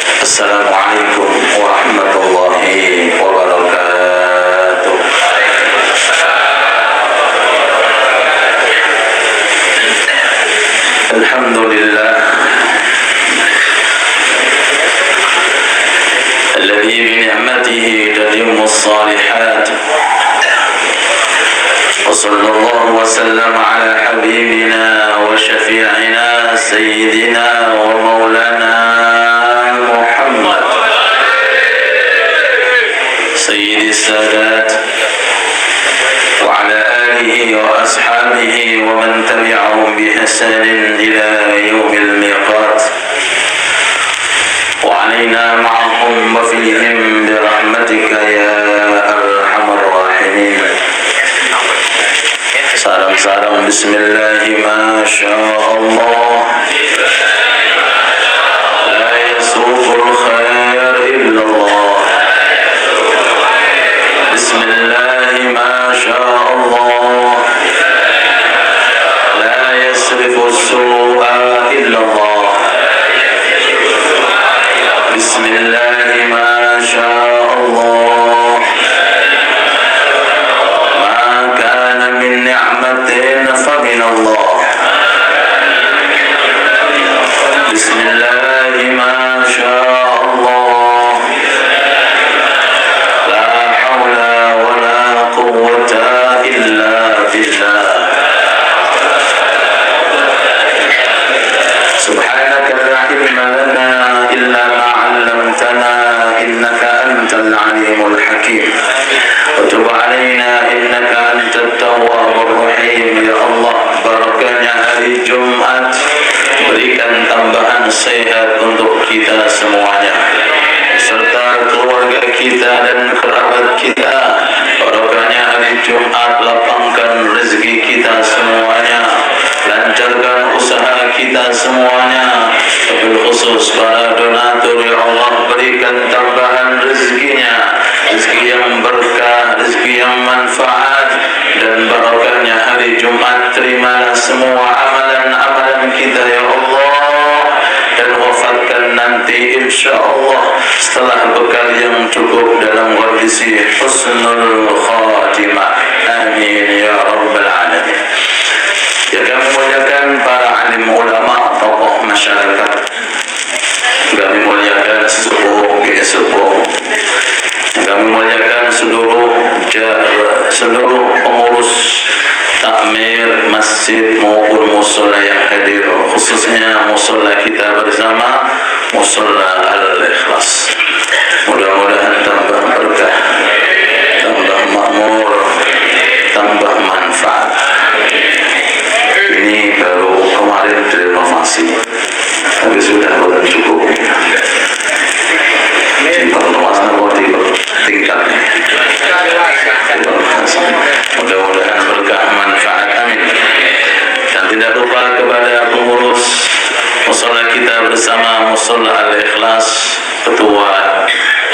Assalamualaikum warahmatullahi wabarakatuh. Alhamdulillah alladzi bi ni'matihi tatimmu shalihat. Wa sallallahu wa sallama ala habibina wa syafi'ina sayyidina wa maulana سيد السادات وعلى آله وأصحابه ومن تبعهم بإحسان إلى يوم الميقات وعلينا معهم وفيهم برحمتك يا أرحم الراحمين. Sarang-sarang bismillah ma sya'allah la yasuqul khair illallah. Bismillah ma sya'allah la yasrifu su'a illallah. Bismillah ma sya'allah ma kana min ni'matin fa min Allah. Bismillah ma sya'allah سبحانك لا علم لنا إلا ما علمتنا إنك أنت العليم الحكيم وتب علينا إنك أنت التواب الرحيم. Ya Allah, barakahnya hari Jumat, berikan tambahan sehat untuk kita semuanya serta keluarga kita dan kerabat kita. Barakahnya hari Jumat, lapangkan rezeki kita semuanya, lancarkan usaha kita semuanya, wabil khusus para donatur. Ya Allah, berikan tambahan rezekinya, rezeki yang berkah, rezeki yang manfaat, dan barakahnya hari Jumat. Terimalah semua amalan-amalan kita ya Allah, dan wafatkan nanti insyaallah setelah bekal yang cukup dalam kondisi husnul khatimah. Amin ya rabbal alamin. Ya, kami muliakan para alim ulama, tokoh masyarakat. Kami muliakan sesepuh, kami muliakan seluruh pengurus takmir masjid maupun musola yang hadir, khususnya musola kita bersama, musola Al-Ikhlas. Mudah-mudahan tambah berkah, tambah makmur, tambah manfaat. Ini baru kemarin direnovasi, tapi sudah bukan cukup. Renovasi mau ditingkatkan. Mudah-mudahan berkah manfaat, amin. Dan tidak lupa kepada pengurus musola kita bersama, musola Al-Ikhlas, ketua,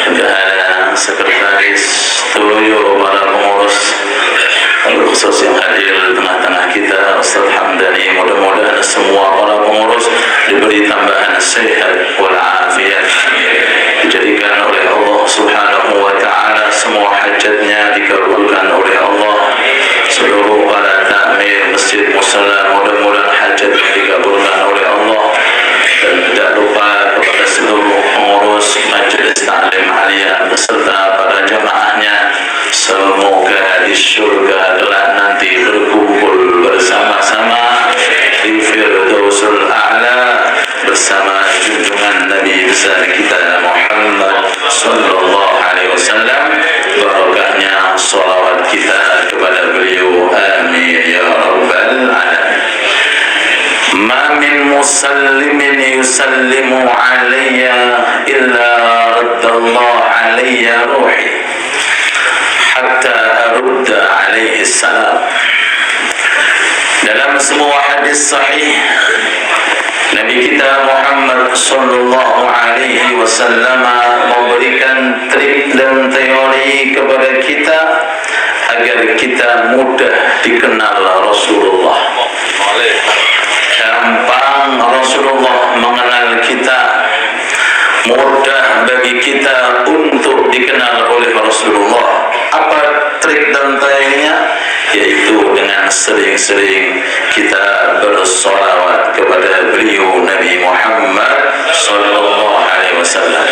bendahara, sekretaris, seluruh para pengurus khusus yang hadir di tengah-tengah kita, Ustaz Hamdani. Mudah-mudahan semua para pengurus diberi tambahan sehat walafiat, dijadikan oleh Allah Subhanahu wa ta'ala semua hajatnya dikabulkan oleh Allah. Seluruh para takmir masjid musala, mudah-mudahan hajatnya dikabulkan oleh Allah. Dan tidak lupa kepada seluruh pengurus majelis taklim aliyah beserta para jamaahnya, semoga di surga kelak nanti berkumpul bersama-sama di Firdausul A'la bersama junjungan Nabi besar kita Muhammad sallallahu alaihi wasallam. Barakahnya salawat kita kepada beliau, amin ya rabbal alamin. Ma min musallimin yusallimu alayya illa raddallahu alayya ruhi hatta arudda alaihi salam. Dalam semua hadis sahih, Nabi kita Muhammad sallallahu alaihi wasallam memberikan trik dan teori kepada kita agar kita mudah dikenal Rasulullah. Gampang Rasulullah mengenal kita, mudah mudah bagi kita untuk dikenal oleh Rasulullah. Apa trik dan triknya? Yaitu dengan sering-sering kita bersolawat kepada beliau Nabi Muhammad sallallahu alaihi wasallam.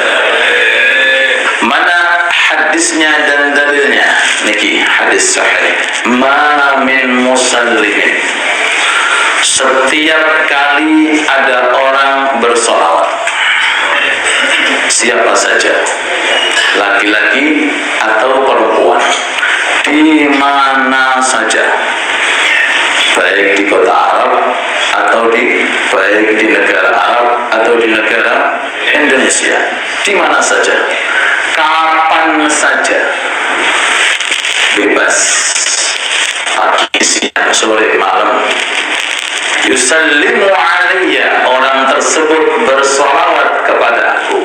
Mana hadisnya dan dalilnya? Niki hadis sahih. Ma min musallimin, setiap kali ada orang bersolawat, siapa saja, laki-laki atau perempuan, di mana saja, baik di kota Arab atau baik di negara Arab atau di negara Indonesia, di mana saja, kapan saja, bebas, pagi, siang, sore, malam, yusallimu alayya, orang tersebut bersolawat kepada aku.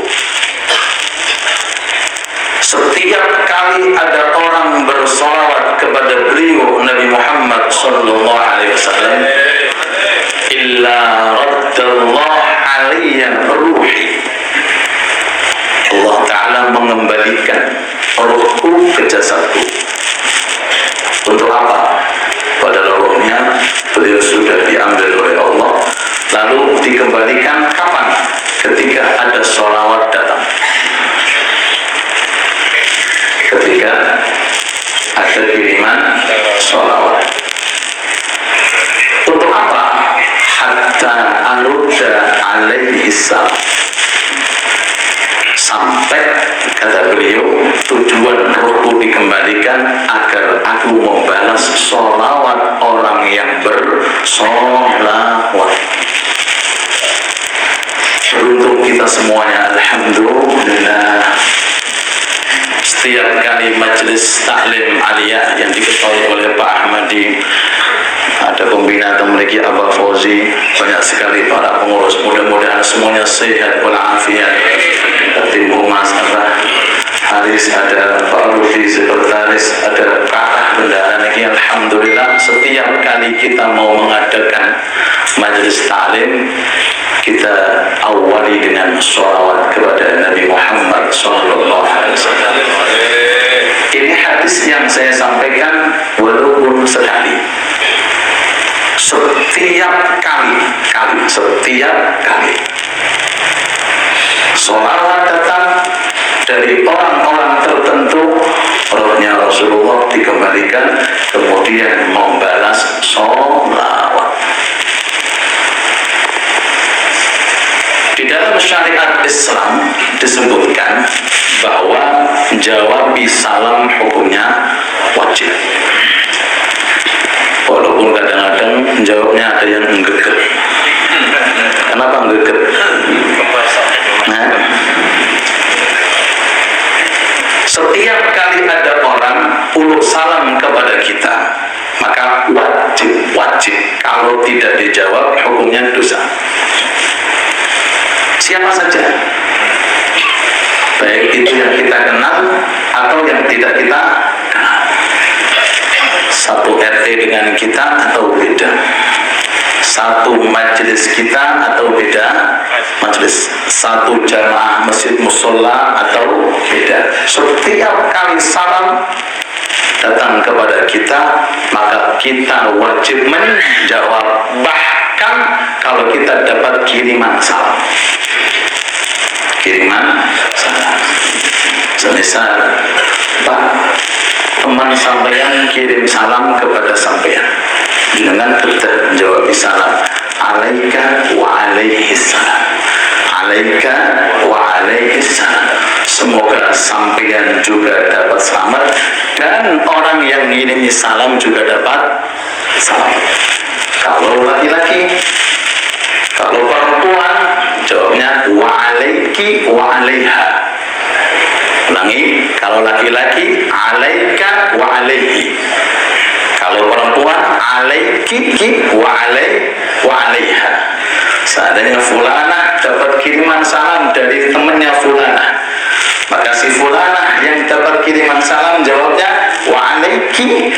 Setiap kali ada orang bersolawat kepada beliau Nabi Muhammad sallallahu alaihi wasallam, illa raddallahu alayya ruhi, Allah Ta'ala mengembalikan ruhku ke jasadku. Untuk apa? Padahal rohnya beliau sudah diambil oleh Allah, lalu dikembalikan kapan? Ketika ada sholawat datang, ketika ada kiriman sholawat. Untuk apa? Hatta arudda alaihi salam, sampai kata beliau tujuan ruhku dikembalikan agar aku membalas sholawat orang yang bersolawat. Beruntung kita semuanya, alhamdulillah. Setiap kali majelis taklim aliyah yang diketuai oleh Pak Ahmadi, ada pembina atau memiliki Abah Fauzi, banyak sekali para pengurus, mudah-mudahan semuanya sehat walafiat. Tim Humas Abah Haris, ada Pak Rudi sekretaris, ada Kak bendahara ini. Alhamdulillah, setiap kali kita mau mengadakan majelis taklim, kita awali dengan sholawat kepada Nabi Muhammad sallallahu alaihi wasallam. Ini hadis yang saya sampaikan walaupun sekali, setiap kali sholawat datang dari orang-orang tertentu, rohnya Rasulullah dikembalikan, kemudian membalas sholawat. Di dalam syariat Islam disebutkan bahwa jawabi salam hukumnya wajib. Walaupun kadang-kadang jawabnya ada yang ngegep. Kenapa ngegep? Nah, setiap kali ada orang uluk salam kepada kita, maka wajib. Kalau tidak dijawab, hukumnya dosa. Siapa saja, baik itu yang kita kenal atau yang tidak kita kenal, satu RT dengan kita atau beda, satu majelis kita atau beda majelis, satu jamaah masjid musola atau beda. Setiap kali salam datang kepada kita, maka kita wajib menjawab, bahkan kalau kita dapat kiriman salam. Semisal, Pak, teman sampeyan kirim salam kepada sampeyan, dengan kita menjawab salam, alaika wa alaihi salam, alaika wa alaihi salam. Semoga sampeyan juga dapat selamat dan orang yang ngirimi salam juga dapat salam. Kalau laki-laki, kalau perempuan, jawabnya wa alaiki wa alaiha. Ulangi, kalau laki-laki alaika wa alaihi, kalau perempuan alaiki wa alaiha. Seandainya fulana dapat kiriman salam dari temannya fulana, maka si fulana yang dapat kiriman salam jawabnya wa alaiki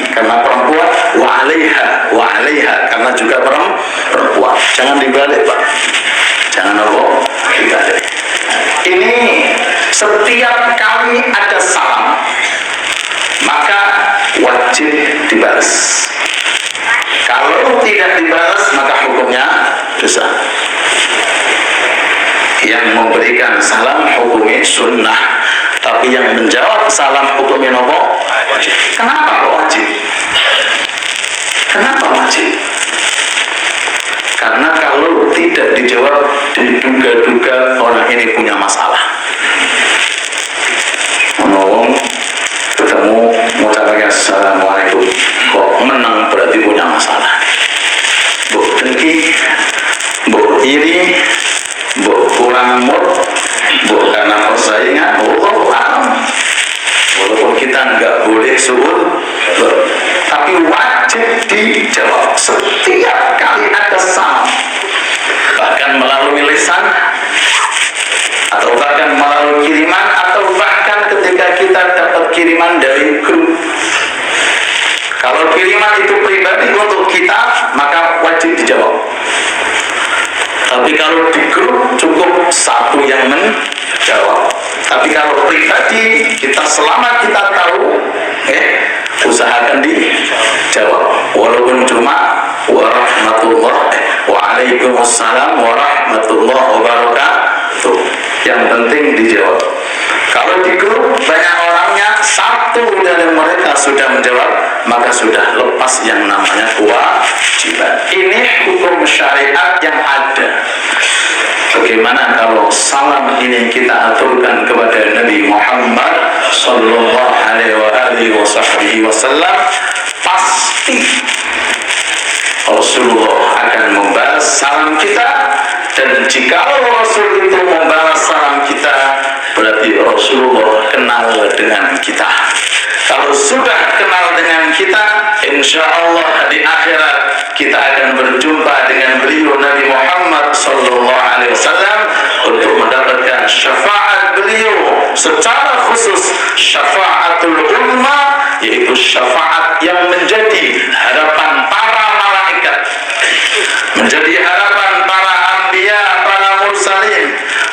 karena perempuan, wa alaiha karena juga perempuan. Jangan dibalik, Pak, jangan dibalik. setiap kali ada salam maka wajib dibalas. Kalau tidak dibalas maka hukumnya dosa. Yang memberikan salam hukumnya sunnah, tapi yang menjawab salam hukumnya nopo? Kenapa wajib? Kenapa wajib? Karena kalau tidak dijawab, diduga-duga orang ini punya masalah. Ngomong, ketemu, mengucapkan assalamualaikum, kok menang berarti punya masalah. Buk dengki, buk iri, buk kurang mood, buk karena persaingan, Allah alam. Walaupun kita nggak boleh suul, tapi wajib dijawab setiap kali ada salam, bahkan melalui lisan, atau bahkan melalui kiriman, atau bahkan ketika kita dapat kiriman dari grup. Kalau kiriman itu pribadi untuk kita, maka wajib dijawab. Tapi kalau di grup cukup satu yang menjawab. Tapi kalau pribadi, kita selama kita tahu, usahakan dijawab. Walaupun cuma waalaikumsalam warahmatullahi wabarakatuh. Yang penting dijawab. Kalau di grup banyak orangnya, satu dari mereka sudah menjawab, maka sudah lepas yang namanya kewajiban. Ini hukum syariat yang ada. Bagaimana kalau salam ini kita aturkan kepada Nabi Muhammad sallallahu alaihi wasallam, pasti Rasulullah akan membalas salam kita. Dan jika Rasul itu membalas salam kita, berarti Rasulullah kenal dengan kita. Kalau sudah kenal dengan kita, insya Allah di akhirat kita akan berjumpa dengan beliau Nabi Muhammad sallallahu alaihi wasallam untuk mendapatkan syafaat beliau, secara khusus syafaatul umma, yaitu syafaat yang menjadi harapan para malaikat, menjadi harapan para anbiya, para mursalin,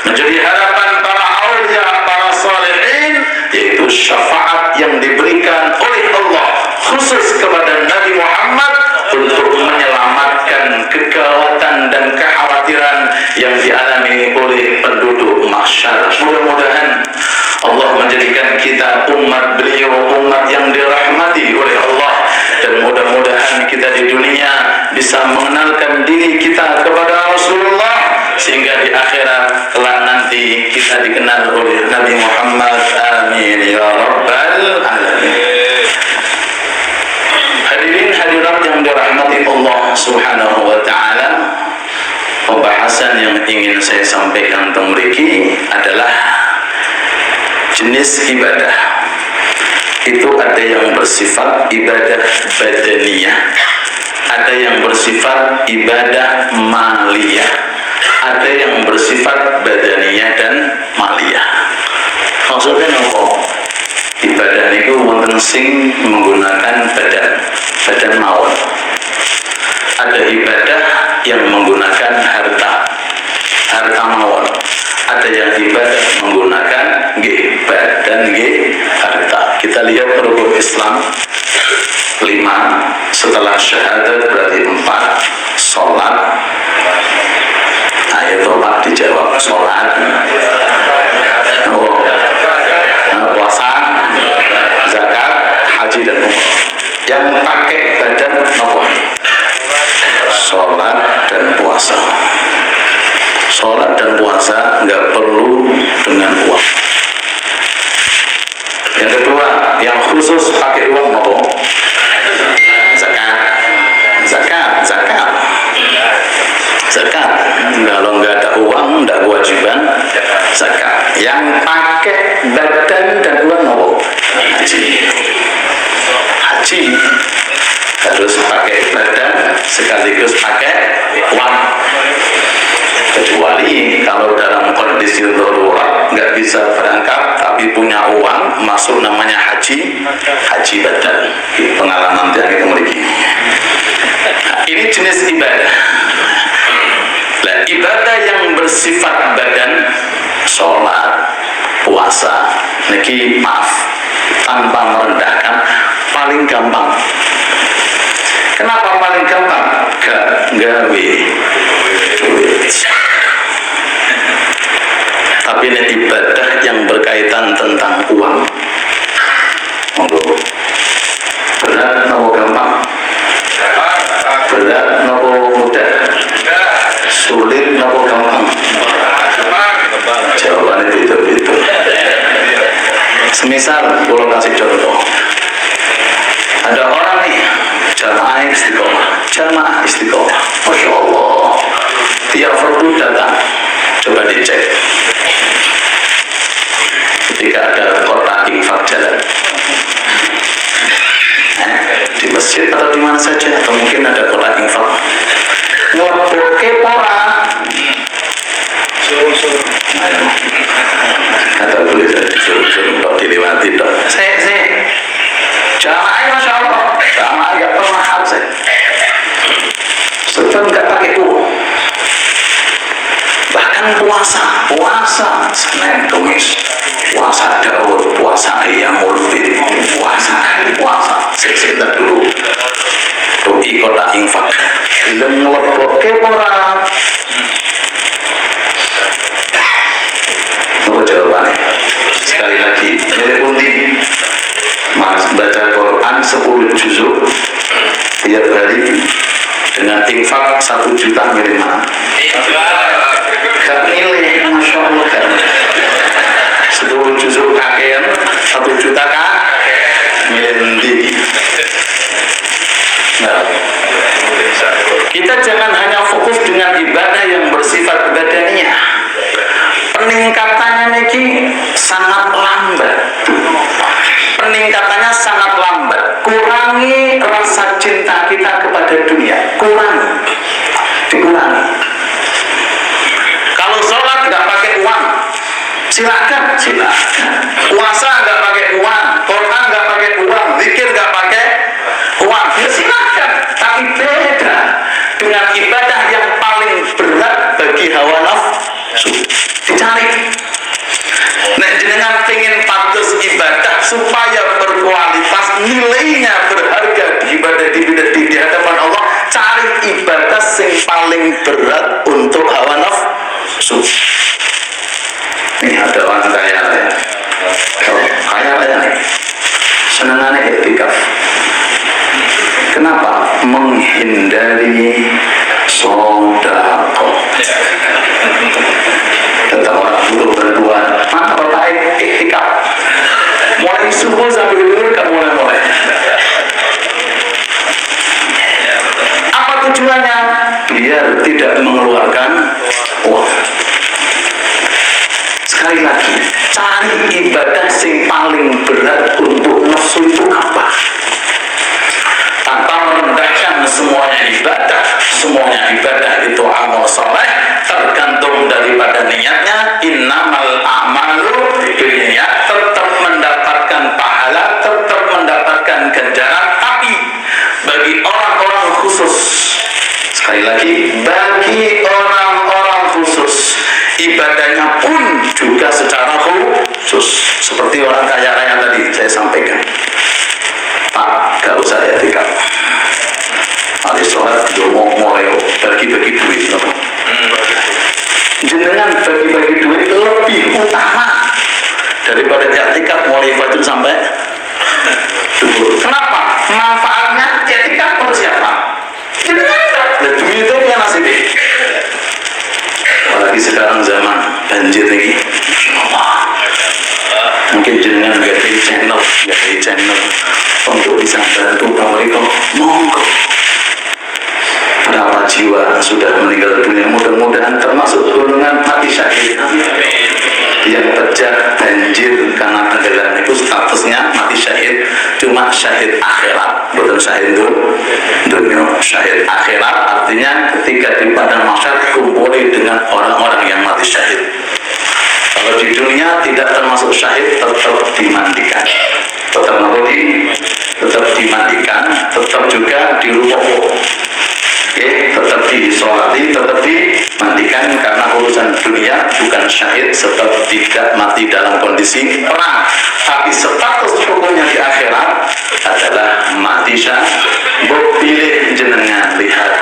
menjadi harapan para aulia, para salihin, yaitu syafaat yang diberikan oleh Allah khusus kepada Nabi Muhammad untuk menyelamatkan kegawatan dan kekhawatiran yang dialami oleh penduduk mahsyar. Mudah-mudahan Allah menjadikan kita umat beliau, umat yang dirahmati oleh Allah, dan mudah-mudahan kita di dunia bisa mengenalkan diri kita kepada Rasulullah, sehingga di akhirat kelak nanti kita dikenal oleh Nabi Muhammad. Amin ya rabbal alamin. Hadirin hadirat yang dirahmati Allah subhanahu wa ta'ala, pembahasan yang ingin saya sampaikan memiliki adalah jenis ibadah. Itu ada yang bersifat ibadah badaniyah, ada yang bersifat ibadah maliyah, ada yang bersifat badaniyah dan maliyah. Maksudnya apa? Ibadah itu wonten sing menggunakan badan mawon. Ada ibadah yang menggunakan harta mawon. Ada yang ibadah menggunakan badan harta. Kita lihat rukun Islam 5, setelah syahadat berarti 4, sholat. Ayo tolak dijawab, sholat, puasa, zakat, haji dan umrah. Yang pakai badan nopo? Sholat dan puasa. Sholat dan puasa nggak perlu dengan uang. Yang kedua, yang khusus pakai uang nopo? Zakat. Kalau nggak ada uang, nggak kewajiban zakat. Yang pakai badan dan uang nopo? Haji harus pakai badan sekaligus pakai uang. Kecuali kalau dalam kondisi darurat nggak bisa berangkat tapi punya uang, masuk namanya haji badan. Pengalaman yang kita miliki. Ini jenis ibadah. Ibadah yang bersifat badan, sholat, puasa niki maaf tanpa merendahkan paling gampang. Kenapa paling gampang? Gak gawe duit. Tapi ini ibadah yang berkaitan tentang uang. Berat nopo gampang? Berat nopo mudah? Sulit nopo gampang? Jawabannya itu. Semisal kalau kasih contoh, ada orang nih jamaah istiqomah, Masya Allah, tiap fardu datang, coba dicek. Ketika ada kotak infak jalan, di masjid atau di mana saja, atau mungkin ada kotak infak, ngeboke pora, kata boleh disuruh kalau dilewati dong. Saya jamaah Masya Allah, jamaah gak pernah absen, setahun gak pakai uang. Bahkan puasa Senin Kamis, puasa Daud, puasa Ayyamul Bid, puasa sebentar dulu doi kotak infak lembok pora. Apa jawabannya? Sekali lagi, milih pundi mas baca Quran 10 juzuk tiap hari dengan infak 1 juta milih mana? Gak milih, Masya Allah kan 10 juzuk kakean 1 juta kan milih nanti. Nah, kita jangan hanya fokus dengan ibadah yang bersifat badaniyah. Peningkatannya niki sangat lambat. Kurangi rasa cinta kita kepada dunia. Dikurangi. Kalau sholat nggak pakai uang, silakan. Puasa nggak pakai uang, Quran nggak pakai uang, zikir nggak pakai uang, ya silakan. Tapi beda dengan ibadah yang paling berat bagi hawa nafsu. Dicari. Nek jenengan pengen pantas ibadah supaya berkualitas, nilainya berharga di ibadah di hadapan Allah, cari ibadah yang paling berat untuk hawa nafsu. Ini ada orang kaya nih, senangannya iktikaf. Kenapa? Menghindari sedekah. Tentang orang dulu berdua, mana bapak iktikaf? Mulai subuh sampai dulu gak mulai. Apa tujuannya? Biar tidak mengeluarkan uang. Sekali lagi, cari ibadah yang paling berat untuk nafsu itu apa? Tanpa merendahkan semuanya ibadah itu amal soleh, tergantung daripada niatnya. Innamal a'malu binniyat, tetap mendapatkan pahala, tetap mendapatkan ganjaran. Tapi bagi orang-orang khusus, sekali lagi, bagi orang-orang khusus, ibadahnya pun juga secara khusus. Seperti orang kaya raya tadi saya sampaikan, Pak, gak usah etika. Hari sholat mulai bagi-bagi duit. Jenengan bagi-bagi duit lebih utama daripada etika mulai fajr sampai duhur. Kenapa? Manfaatnya etika untuk siapa? Jenengan. Dan duit itu yang nasibnya. Apalagi sekarang zaman banjir lagi, mungkin jenengan gak ada channel untuk bisa bantu mereka, monggo. Berapa jiwa sudah meninggal dunia, mudah-mudahan termasuk golongan mati syahid yang terjadi banjir karena tenggelam itu statusnya mati syahid, cuma syahid akhirat, bukan syahid dunia. Syahid akhirat artinya ketika di padang mahsyar kumpuli dengan orang-orang yang mati syahid. Kalau di dunia tidak termasuk syahid, tetap dimandikan, tetap dimandikan, tetap juga dirupuk. tetap disolati, tetap dimandikan karena urusan dunia bukan syahid sebab tidak mati dalam kondisi perang, tapi status hukumnya di akhirat adalah mati syahid. Pilih jenengan lihat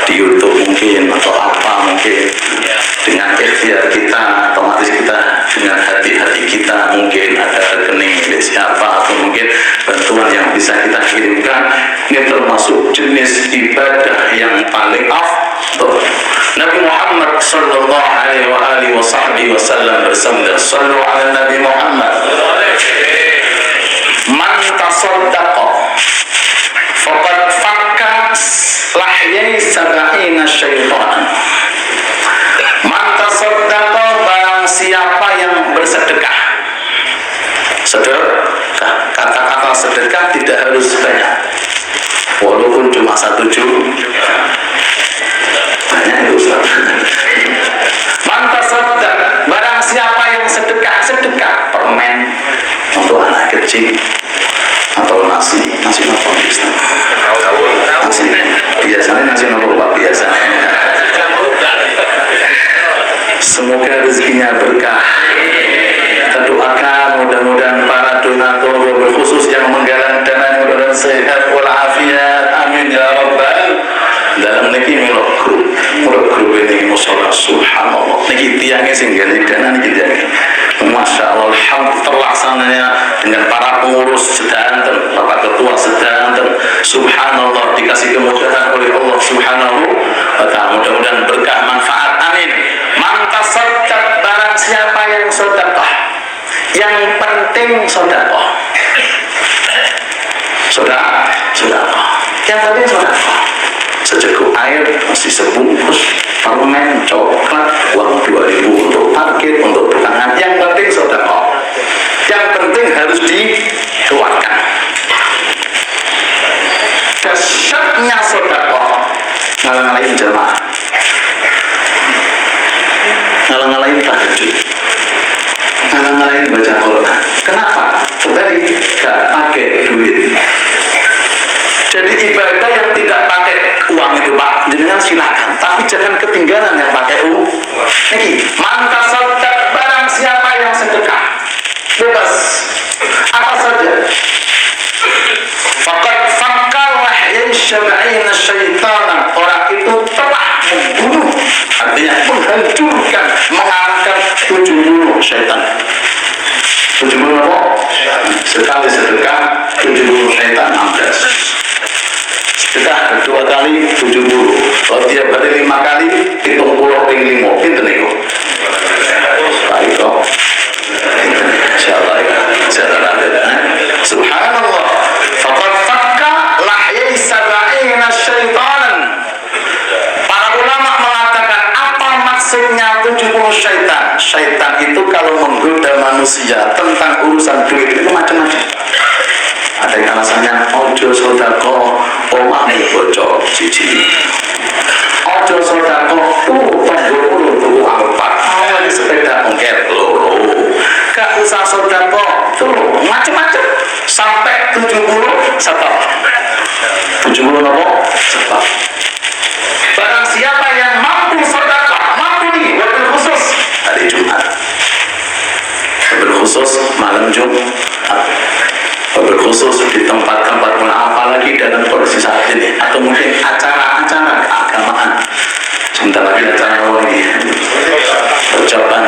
di YouTube mungkin atau apa mungkin dengan ikhtiar kita, otomatis kita dengan hati-hati kita mungkin ada rekening milik siapa atau mungkin bantuan yang bisa kita kirimkan. Ini termasuk jenis ibadah yang paling afdal. Nabi Muhammad sallallahu alaihi wasallam bersabda, "Shallu ala Nabi Muhammad." Man tasaddaqa faqad fakka lahyai sab'ina syaitan. Man tasaddaqa, barang siapa yang bersedekah. Sedekah, kata-kata sedekah tidak harus banyak, walaupun cuma 1 juta. Banyak itu Ustaz. Man tasaddaqa, barang siapa yang sedekah permen untuk anak kecil atau nasi apa Ustaz? Nasi biasanya nasi apa Pak biasanya? Semoga rezekinya berkah. Kita doakan mudah-mudahan para donatur khusus yang menggalang dana mudah-mudahan sehat walafiat, amin ya rabbal. Dalam niki mulai grup ini musola subhanallah. Niki tiangnya singgah dana niki tiangnya. Masya Allah, alhamdulillah terlaksananya dengan para pengurus sedanten, bapak ketua sedanten. Subhanallah, dikasih kemudahan oleh Allah Subhanahu wa ta'ala. Mudah-mudahan berkah manfaat, amin. Man tasaddaq, barang siapa yang sedekah, yang penting sedekah. Sedekah. Yang penting sedekah. Seceguk air, masih sebungkus permen, coklat, uang 2.000 untuk parkir, untuk tangan. Yang penting sedekah. Yang penting harus dikeluarkan. Dasarnya sedekah ngalang-ngalain jemaah, ngalang-ngalain tahajud, ngalang-ngalain baca Quran. Kenapa? Tadi gak pakai duit. Jadi ibadah yang tidak pakai uang itu Pak, jenengan silakan, tapi jangan ketinggalan yang pakai uang. Niki, man tasaddaq, barang siapa yang sedekah, bebas apa saja. Faqad fakka lahyai sab'ina syaitanan, orang itu telah membunuh, artinya menghancurkan, mengalahkan 70 syaitan. 70 apa? Sekali sedekah 70 syaitan 16. Sedekah 2 kali 70. Kalau tiap hari 5 kali, hitung pulau ping 5. Pinten niku? Baik kok. Insyaallah ya. Subhanallah. Faqad fakka lahyai sab'ina syaitanan. Para ulama mengatakan apa maksudnya 70 syaitan? Syaitan itu kalau menggoda manusia tentang urusan duit itu macam-macam. Ada yang alasannya ojo sodako omahmu bocor cici, ojo sodako penggulu tuh alpat, awalnya sepeda ongker loro, gak usah sodako tuh macam-macam sampai 70 stop. 70 nopo stop. Barang siapa yang mampu sodako, mampu nih wabil khusus hari Jumat, wabil khusus malam Jumat, berkhusus di tempat-tempat apalagi dalam kondisi saat ini, atau mungkin acara-acara keagamaan. Sebentar lagi acara lagi ucapan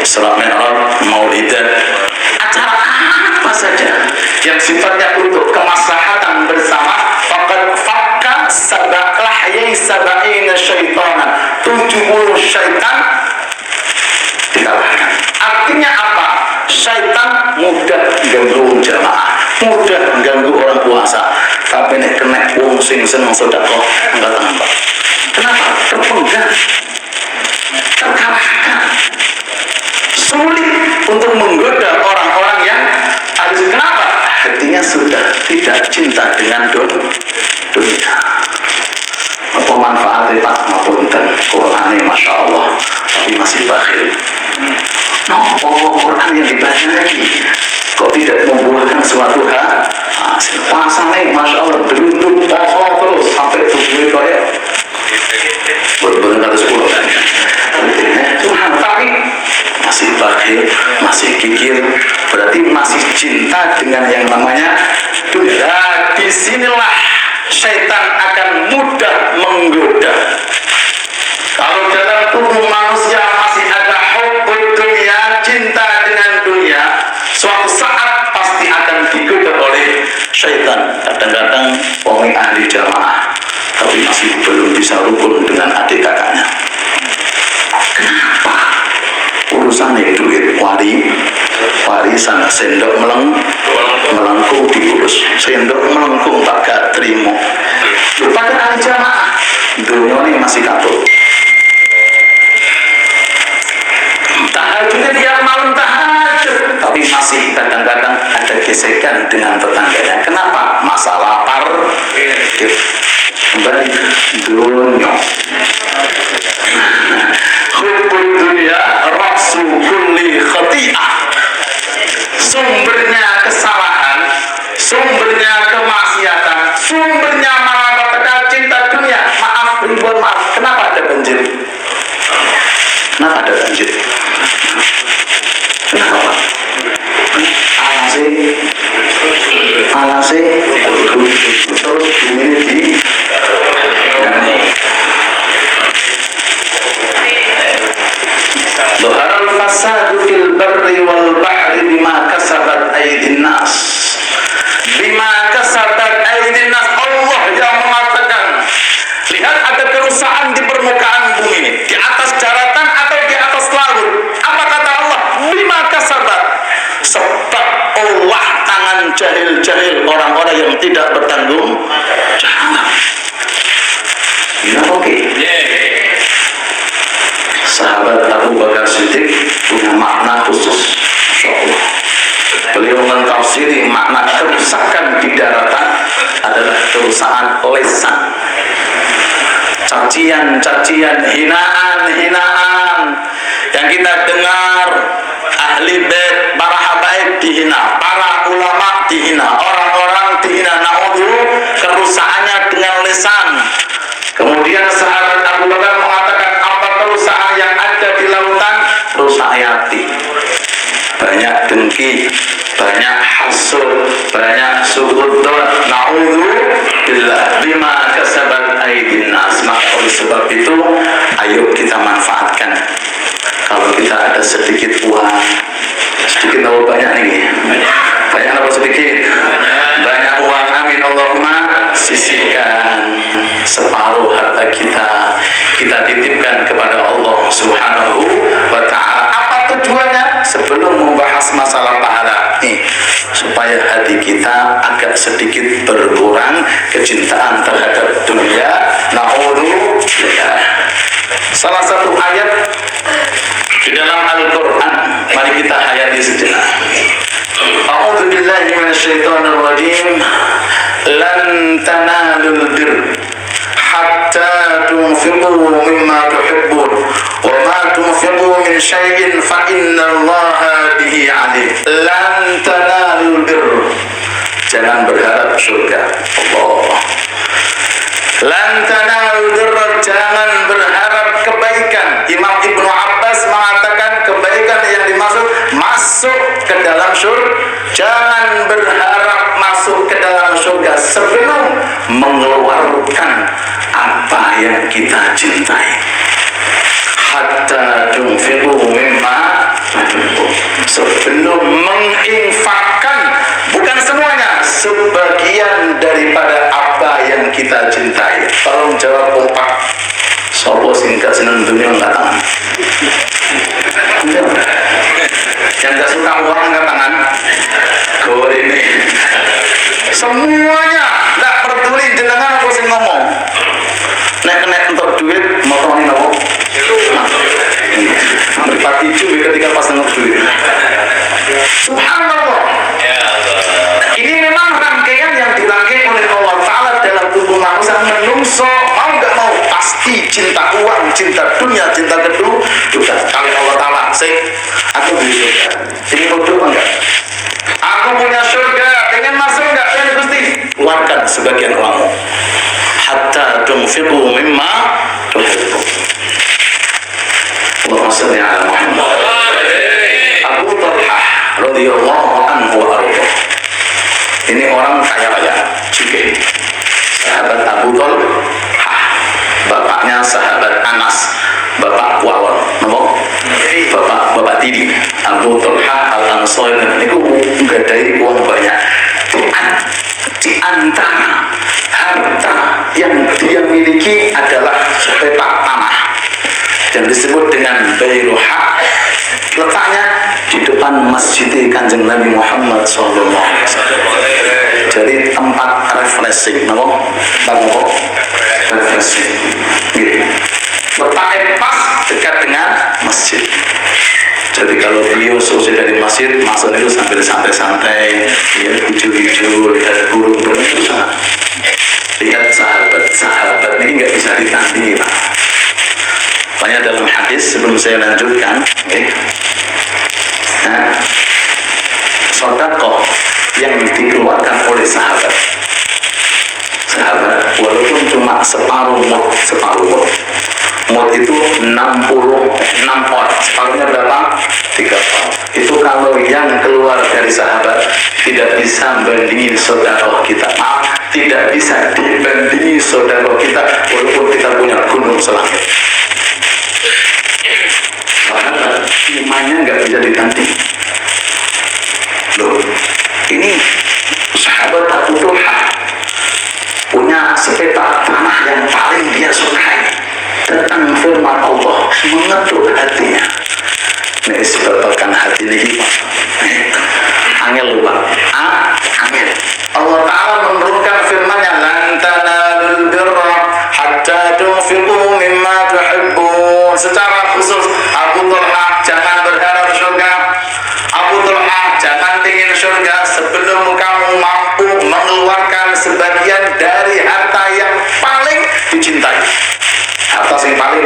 Isra Mi'raj, Maulidan, acara apa saja yang sifatnya untuk kemaslahatan bersama. Faqad fakka lahyai sab'ina syaitanan, 70 syaitan dikalahkan. Artinya apa? Syaitan mudah ganggu jamaah, mudah ganggu orang puasa, tapi nek kena wong sing seneng sedekah enggak tanpa. Kenapa? Terpenggal, terkalahkan, sulit untuk menggoda orang-orang yang harus. Kenapa? Hatinya sudah tidak cinta dengan dunia. Apa manfaatnya Pak? Ngapunten, Qur'annya Masya Allah, tapi masih bakhil. Quran yang dibaca lagi kok tidak membuahkan suatu hasil. Puasa nih Masya Allah berunduk terus sampai jahil, masih kikir, berarti masih cinta dengan yang namanya dunia. Nah, disinilah syaitan akan mudah menggoda. Kalau dalam tubuh manusia masih ada hubbud dunia, cinta dengan dunia, suatu saat pasti akan digoda oleh syaitan. Kadang-kadang orang ahli jamaah tapi masih belum bisa rukun dengan adik kakaknya. Kenapa? Urusannya duit, warisan, sendok melengkung diurus, sendok melengkung tak gak terima. Pada ahli jamaah dunia ini masih katut. Tahajudnya dia malam tahajud, tapi masih kadang-kadang ada gesekan dengan tetangganya. Kenapa? Masa lapar. Kembali dunia. Hubbud dunia raksu kulli khati'ah. Sumbernya kesalahan, sumbernya kemaksiatan, sumbernya malapetaka cinta dunia. Maaf, ribuan maaf. Kenapa ada banjir? Kenapa ada banjir? Kenapa? Alase terus ini di Dhaharal fasadu fil barri wal bahri bima kasabat aydin nas. Bima kasabat aydin nas. Allah yang mengatakan, lihat ada kerusakan di permukaan bumi ini, di atas daratan atau di atas laut. Apa kata Allah? Bima kasabat. Sebab Allah tangan jahil-jahil orang-orang yang tidak bertanggung jawab. Ya, oke. Sahabat Abu Bakar Siddiq punya makna khusus. Insyaallah. Beliau mentafsiri makna kerusakan di daratan adalah kerusakan lisan. Cacian-cacian, hinaan-hinaan yang kita dengar, ahli bait, para habaib dihina, para ulama dihina, orang-orang dihina. Naudzubillah, kerusakannya dengan lisan. Kemudian sahabat Abu Bakar mengatakan, apa kerusakan yang ada di lautan? Rusak hati. Banyak dengki, banyak hasud, banyak suudzon. Naudzubillah bima kasabat aydin nas. Maka oleh sebab itu, ayo kita manfaatkan. Kalau kita ada sedikit uang, sedikit atau banyak nih? Banyak atau sedikit? Banyak uang, amin Allahumma. Sisihkan separuh harta kita titipkan kepada Allah Subhanahu wa ta'ala. Apa tujuannya? Sebelum membahas masalah pahala nih, supaya hati kita agak sedikit berkurang kecintaan terhadap dunia. Naudzubillah. Salah satu ayat di dalam Al-Quran, mari kita hayati sejenak. A'udzubillahi minasyaitonirrajim. Lan tanalul birra hatta tunfiqu mimma tuhibbun wa ma tunfiqu min syai'in fa innallaha bihi alim. Lan tanalul birra. Jangan berharap surga. Allah. Lan tanalul birra, jangan berharap kebaikan. Imam Ibnu Abbas mengatakan kebaikan yang dimaksud masuk ke dalam surga. Jangan berharap masuk ke dalam surga sebelum mengeluarkan apa yang kita cintai. Hatta tunfiqu mimma tuhibbun. Sebelum menginfakkan, bukan semuanya, sebagian daripada apa yang kita cintai. Tolong jawab kompak. Sopo singkat senang dunia angkat tangan. Yang gak suka uang angkat tangan. Gor ini. Semuanya gak peduli jenengan aku sing ngomong. Nek untuk duit motonin aku. Meripati cuy ketika pas nengok duit. Subhanallah. Ini memang rangkaian yang dirangkai oleh Allah Ta'ala dalam tubuh manusia. Menungso mau gak mau pasti cinta uang, cinta dunia, cinta kedua. Sudah kali Allah Ta'ala aku punya surga, ingin masuk enggak? Aku punya surga, ingin masuk enggak? Saya Gusti, keluarkan sebagian uangmu. Hatta tunfiqu mimma tuhibbun. Allahumma shalli ala Muhammad. radhiyallahu anhu wa arda. Ini orang kaya raya juga, sahabat Abu Thalhah, bapaknya sahabat Anas, bapak Kualon, bapak Tidi, Abu Thalhah Al-Ansari. Ini menggadai uang banyak. Di antara harta yang dia miliki adalah sepetak tanah yang disebut dengan Bayruha, letaknya di depan Masjid Kanjeng Nabi Muhammad SAW. Jadi tempat refreshing, refreshing. Letaknya pas dekat dengan masjid. Jadi kalau beliau selesai dari masjid, masuk itu sambil santai-santai, ya, hijau-hijau, lihat burung itu sangat. Lihat sahabat ini nggak bisa ditandingi, Pak. Makanya dalam hadis, sebelum saya lanjutkan, okay, sedekah yang dikeluarkan oleh sahabat, walaupun cuma separuh mud itu 66 orang, separuhnya berapa? 3 orang. Itu kalau yang keluar dari sahabat tidak bisa bandingin saudara kita, tidak bisa dibandingi saudara kita, walaupun kita punya gunung selangit. Sahabat imannya nggak bisa ditanding. Loh, ini sahabat Abu Thalhah punya sepetak tanah yang paling dia sukai. Tentang firman Allah mengetuk hatinya. Ini sebabkan hati ini, angel lupa. Angel. Allah Ta'ala menurunkan firman-Nya, lan tanalul birra hatta tunfiqu mimma tuhibbun. Secara khusus Abu Thalhah jangan berharap surga. Abu Thalhah jangan ingin surga sebelum kamu mampu mengeluarkan sebagian dari harta yang paling dicintai. Harta yang paling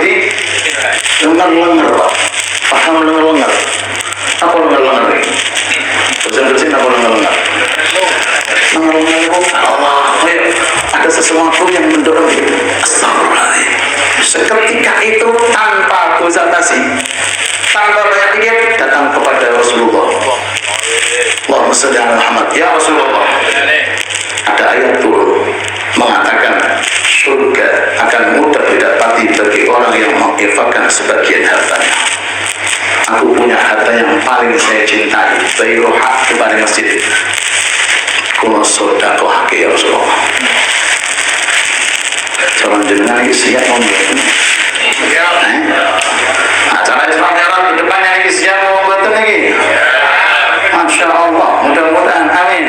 lengar-lengar, Pak. Paham lengar-lengar? Apa lengar-lengar ini? Bersin-bersin apa lengar-lengar? Lengar-lengar itu Allah, ada sesuatu yang mendorong itu. Astagfirullahaladzim. Seketika itu tanpa konsultasi, tanpa banyak pikir, datang kepada Rasulullah. Allahumma shalli ala Muhammad. Ya Rasulullah, ada ayat turun mengatakan surga akan mudah didapati bagi orang yang menginfakkan sebagian hartanya. Aku punya harta yang paling saya cintai, Bayruha, kepada masjid. Kulo sedekah ke ya Rasulullah. Calon jenengan ini siap ngomong. Acara Islam Arab di depannya ini siap ngomong betul ini. Masya Allah, mudah-mudahan, amin.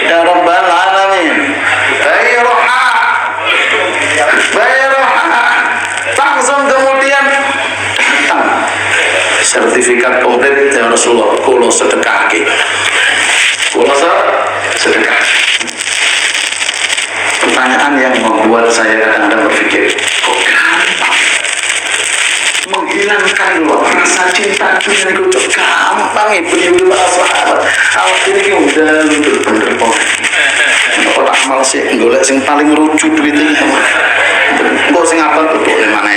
Ya Rabbal Alamin. Bayruha langsung kemudian datang sertifikat komplit ya Rasulullah, kulo sedekah, kulo sedekah. Pertanyaan yang membuat saya kadang-kadang berpikir, kok gampang menghilangkan rasa cinta dunia itu gampang ibu-ibu para sahabat. Awak ini udah bener-bener kok. Kok tak amal sih golek sing paling lucu duitnya. Kok sing apa tuh boleh mana?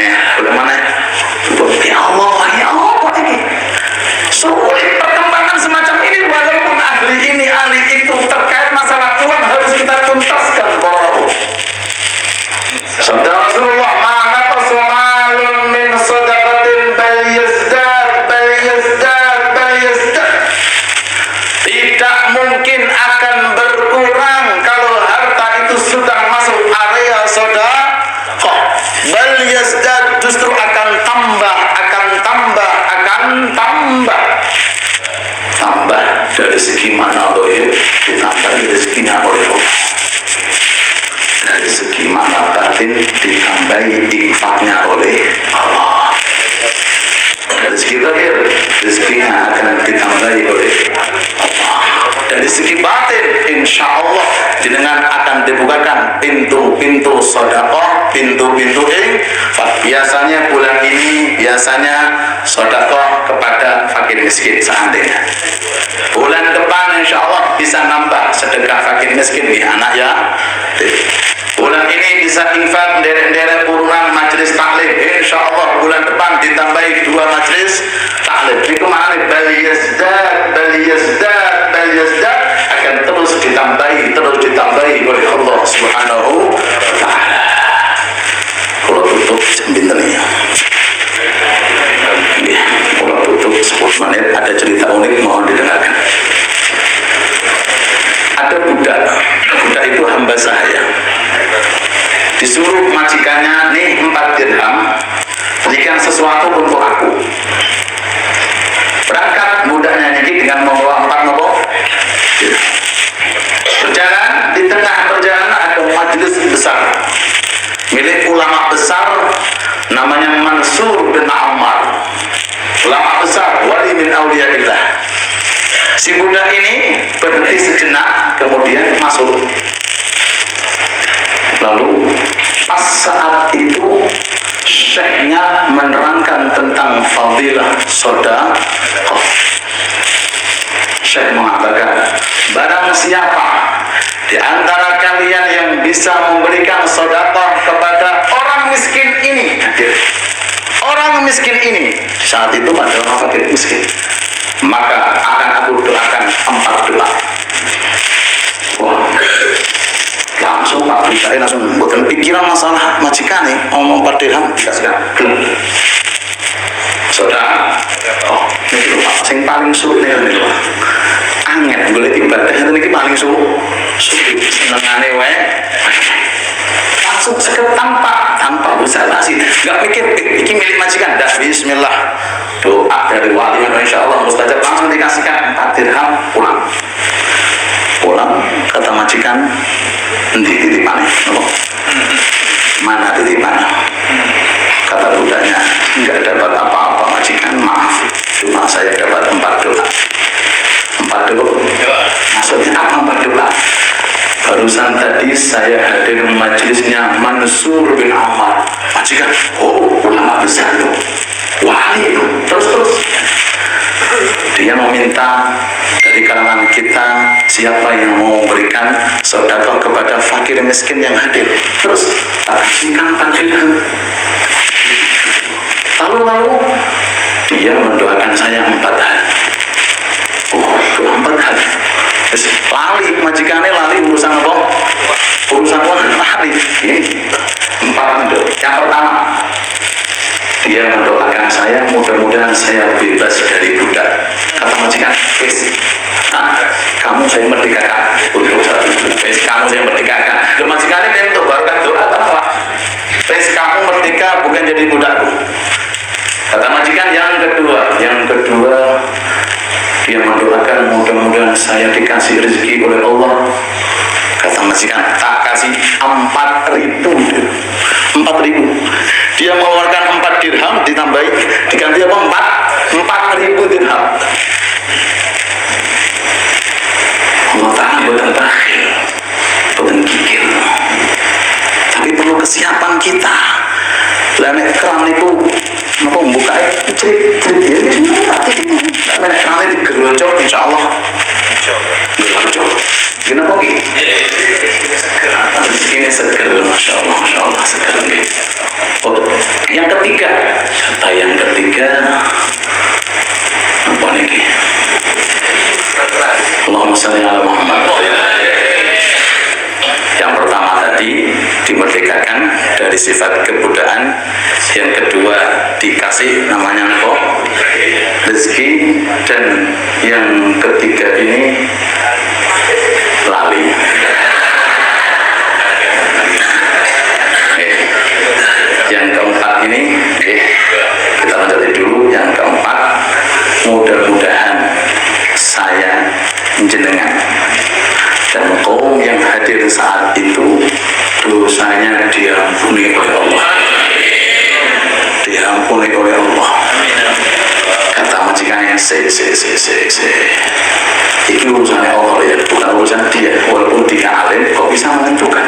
Ya Allah kok ini sulit perkembangan semacam ini, walaupun ahli ini ahli itu terkait masalah uang harus kita tuntaskan. Sabda Rasulullah, "Ma'ana qasmalun min sadaqatin bal yazdad." Tidak mungkin akan berkurang kalau harta itu sudah masuk area sedekah. Bal yazdad, justru akan tambah dari segi mana doa ditambah rezekinya oleh Allah, dari segi mana batin ditambahi infaknya oleh Allah, dari segi zahir rezekinya akan ditambahi oleh Allah, dari segi batin insya Allah jenengan akan dibukakan pintu-pintu sedekah, pintu-pintu infak. Biasanya bulan ini sedekah kepada fakir miskin seandainya. Bulan depan insya Allah bisa nambah sedekah fakir miskin di anak ya. Bulan ini bisa infak derek-derek urunan majelis taklim. Insya Allah bulan depan ditambahi 2 majelis taklim. Itu maknanya bal yazdad menit, ada cerita unik, mohon didengarkan. Ada budak itu hamba saya, disuruh majikannya, nih 4 dirham, berikan sesuatu untuk aku. Berangkat budaknya ini dengan membawa 4 nopo. Berjalan, di tengah perjalanan ada majelis besar milik ulama besar namanya Mansur bin Ammar, ulama besar, wali min auliyaillah. Si budak ini berhenti sejenak, kemudian masuk. Lalu pas saat itu syekhnya menerangkan tentang fadilah sedekah. Syekh mengatakan, barang siapa di antara kalian yang bisa memberikan sedekah kepada orang miskin ini, orang miskin ini, saat itu pada orang fakir miskin, maka akan aku doakan 4 doa. Wah, langsung Pak Bidai langsung bukan pikiran masalah majikan nih, ngomong 4 dirham dikasihkan. Saudara, oh ini Pak, yang paling sulit nih Pak. Angin boleh ibadah itu paling sulit, senengane wae. Langsung sekedar tanpa usaha sih, nggak mikir ini milik majikan, dah bismillah, doa dari wali, insya Allah mustajab, langsung dikasihkan 4 dirham, pulang kata majikan, di titipan mana titipan, kata budaknya, nggak dapat apa-apa majikan, maaf, cuma saya dapat 4 doa. 4 doa, maksudnya apa 4 doa? Barusan tadi saya hadir majelisnya Mansur bin Ammar, majikan, oh ulama besar itu, wali itu, terus dia meminta dari kalangan kita siapa yang mau memberikan sedekah kepada fakir miskin yang hadir, terus kasihkan 4 dirham. Lalu dia mendoakan saya 4 hari. Oh, 4 hari. Lali majikannya, lali urusan apa? Urusan apa? Lali. Ini 4 doa. Yang pertama, dia mendoakan saya, mudah-mudahan saya bebas dari budak. Kata majikan, kamu saya merdekakan untuk satu. Kamu saya merdekakan. Majikannya dia untuk barukan doa apa? Kamu merdeka, bukan jadi budakku. Kata majikan yang kedua, dia mendoakan mudah-mudahan saya dikasih rezeki oleh Allah. Kata majikan, tak kasih 4.000. Dia mengeluarkan 4 dirham ditambahi, diganti apa? 4.000 dirham. Allah Ta'ala bukan bakhil, bukan kikir, tapi perlu kesiapan kita. Lain keran itu apa buka cerit ya, lain keran itu gerocok, insya Allah gerocok. Kenapa gitu? Ini seger, masya Allah seger. Oh, yang ketiga, apa nih? Allahumma shalli ala Muhammad. Yang pertama tadi dimerdekakan dari sifat kebudakan, yang kedua dikasih namanya apa? Rezeki, dan yang ketiga ini lali. Yang keempat ini kita lanjutin dulu. Yang keempat, mudah-mudahan saya jenengan dan kaum yang hadir saat itu dosanya diampuni oleh Allah, diampuni oleh Allah. Kata majikannya, ini urusannya Allah ya, bukan urusan dia. Walaupun dia alim, kok bisa menentukan?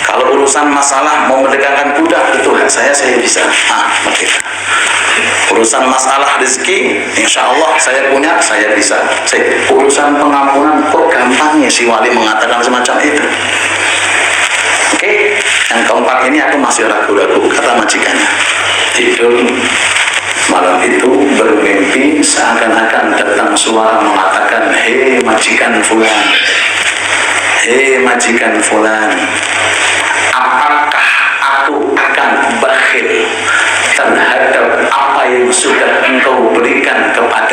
Kalau urusan masalah mau merdekakan budak, itu hak saya bisa merdeka. Urusan masalah rezeki, insya Allah saya punya, saya bisa. Urusan pengampunan, kok gampangnya si wali mengatakan semacam itu? Oke, yang keempat ini aku masih ragu-ragu. Kata majikannya, tidur malam itu bermimpi seakan-akan datang suara mengatakan, hei majikan fulan, hei majikan fulan, apakah aku akan bakhil terhadap apa yang sudah engkau berikan kepada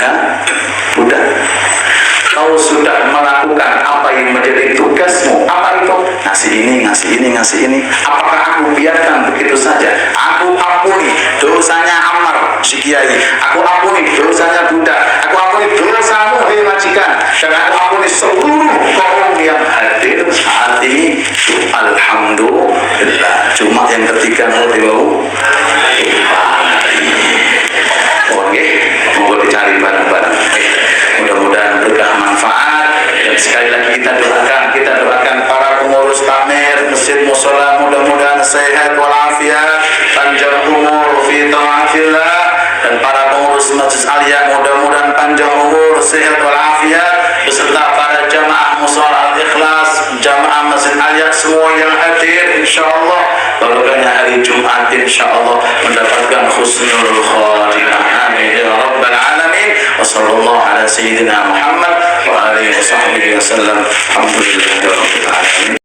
ngasih ini. Apakah aku biarkan begitu saja? Aku ampuni dosanya Ammar si kiai, aku ampuni dosanya budak, aku ampuni dosamu hei majikan, dan aku ampuni seluruh kaum yang hadir saat ini. Alhamdulillah. Cuma yang ketiga mau oke, mau dicari bareng-bareng. Mudah-mudahan berkah manfaat. Dan sekali lagi kita doakan para pengurus takmir masjid musola, mudah-mudahan sehat walafiat, panjang umur fi ta'atillah, dan para pengurus majlis aliyah mudah-mudahan panjang umur, sehat walafiat, beserta para jamaah musola al-ikhlas, jamaah masjid aliyah semua yang hadir, insyaallah barokahnya hari Jumat insyaallah mendapatkan husnul khatimah. Amin ya rabbal alamin. Wa sallallahu ala sayyidina Muhammad wa alihi wa sahbihi wasallam. Alhamdulillahirabbil alamin.